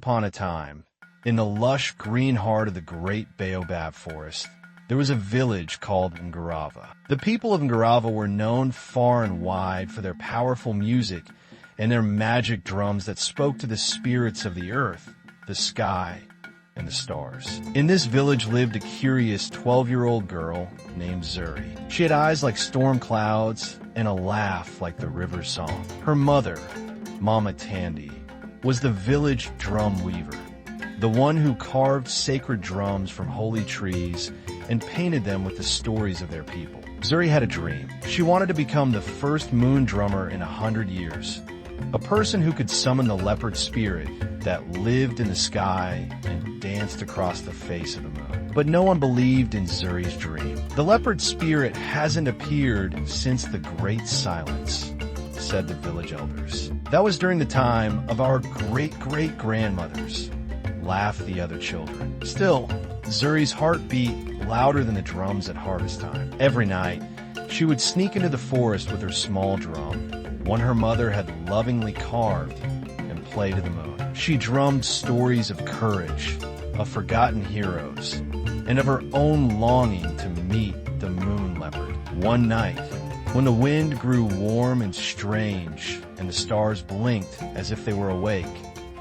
Upon a time, in the lush green heart of the great baobab forest, there was a village called Ngarava. The people of Ngarava were known far and wide for their powerful music and their magic drums that spoke to the spirits of the earth, the sky, and the stars. In this village lived a curious 12-year-old girl named Zuri. She had eyes like storm clouds and a laugh like the river song. Her mother, Mama Tandy, was the village drum weaver, the one who carved sacred drums from holy trees and painted them with the stories of their people. Zuri had a dream. She wanted to become the first moon drummer in 100 years, a person who could summon the leopard spirit that lived in the sky and danced across the face of the moon. But no one believed in Zuri's dream. The leopard spirit hasn't appeared since the Great Silence, said the village elders. That was during the time of our great-great-grandmothers, laughed the other children. Still, Zuri's heart beat louder than the drums at harvest time. Every night, she would sneak into the forest with her small drum, one her mother had lovingly carved, and play to the moon. She drummed stories of courage, of forgotten heroes, and of her own longing to meet the moon leopard. One night, when the wind grew warm and strange, and the stars blinked as if they were awake,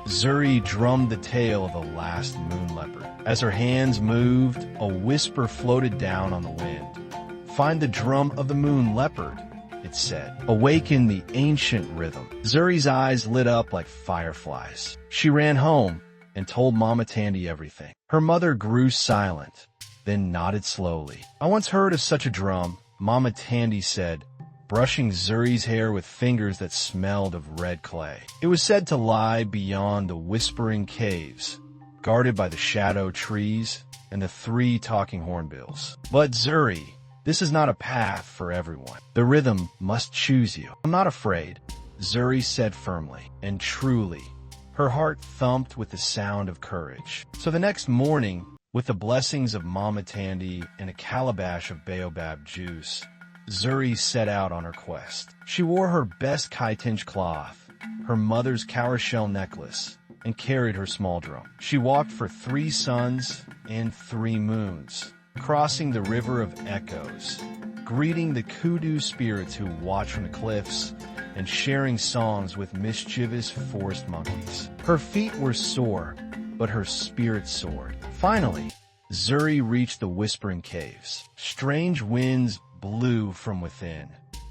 Zuri drummed the tale of the last moon leopard. As her hands moved, a whisper floated down on the wind. "Find the drum of the moon leopard," it said. "Awaken the ancient rhythm." Zuri's eyes lit up like fireflies. She ran home and told Mama Tandy everything. Her mother grew silent, then nodded slowly. "I once heard of such a drum," Mama Tandy said, brushing Zuri's hair with fingers that smelled of red clay. "It was said to lie beyond the whispering caves, guarded by the shadow trees and the 3 talking hornbills. But Zuri, this is not a path for everyone. The rhythm must choose you." "I'm not afraid," Zuri said firmly, and truly, her heart thumped with the sound of courage. So the next morning, with the blessings of Mama Tandy and a calabash of baobab juice, Zuri set out on her quest. She wore her best kaitinch cloth, her mother's cowrie shell necklace, and carried her small drum. She walked for 3 suns and 3 moons, crossing the river of echoes, greeting the kudu spirits who watch from the cliffs, and sharing songs with mischievous forest monkeys. Her feet were sore, but her spirit soared. Finally, Zuri reached the whispering caves. Strange winds blew from within,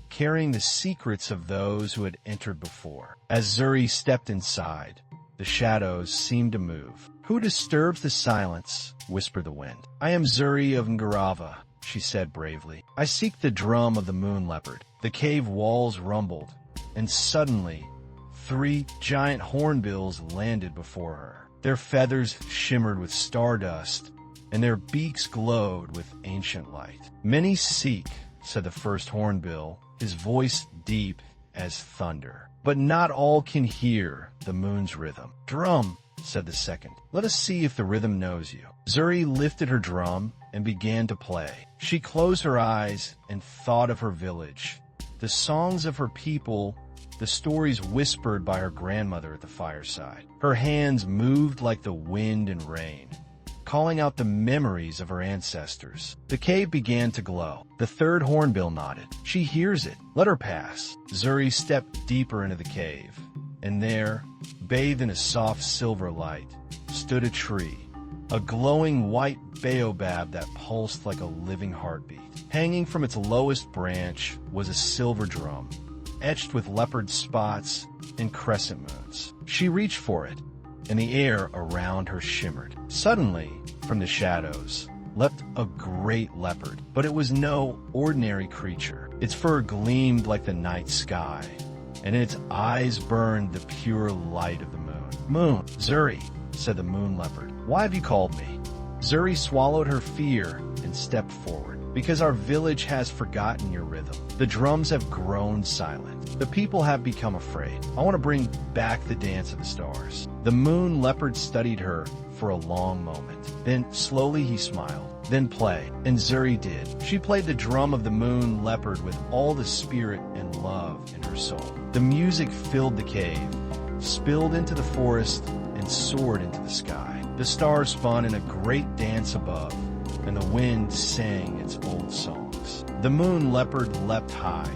carrying the secrets of those who had entered before. As Zuri stepped inside, the shadows seemed to move. "Who disturbs the silence?" whispered the wind. "I am Zuri of Ngarava," she said bravely. "I seek the drum of the moon leopard." The cave walls rumbled, and suddenly 3 giant hornbills landed before her. Their feathers shimmered with stardust, and their beaks glowed with ancient light. "Many seek," said the first hornbill, his voice deep as thunder. "But not all can hear the moon's rhythm." "Drum," said the second. "Let us see if the rhythm knows you." Zuri lifted her drum and began to play. She closed her eyes and thought of her village, the songs of her people, the stories whispered by her grandmother at the fireside. Her hands moved like the wind and rain, calling out the memories of her ancestors. The cave began to glow. The third hornbill nodded. "She hears it. Let her pass." Zuri stepped deeper into the cave, and there, bathed in a soft silver light, stood a tree, a glowing white baobab that pulsed like a living heartbeat. Hanging from its lowest branch was a silver drum, etched with leopard spots and crescent moons. She reached for it, and the air around her shimmered. Suddenly, from the shadows, leapt a great leopard, but it was no ordinary creature. Its fur gleamed like the night sky, and in its eyes burned the pure light of the moon. "Moon, Zuri," said the moon leopard, "why have you called me?" Zuri swallowed her fear and stepped forward. "Because our village has forgotten your rhythm. The drums have grown silent. The people have become afraid. I want to bring back the dance of the stars." The moon leopard studied her for a long moment. Then slowly he smiled. "Then play." And Zuri did. She played the drum of the moon leopard with all the spirit and love in her soul. The music filled the cave, spilled into the forest, and soared into the sky. The stars spun in a great dance above, and the wind sang its old songs. The moon leopard leapt high,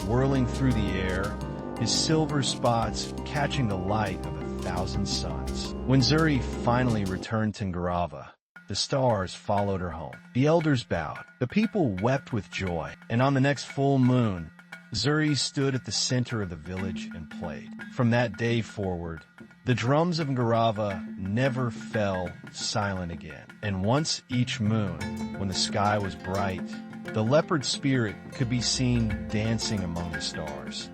whirling through the air, his silver spots catching the light of 1,000 suns. When Zuri finally returned to Ngorava, the stars followed her home. The elders bowed. The people wept with joy. And on the next full moon, Zuri stood at the center of the village and played. From that day forward, the drums of Ngorava never fell silent again. And once each moon, when the sky was bright, the leopard spirit could be seen dancing among the stars.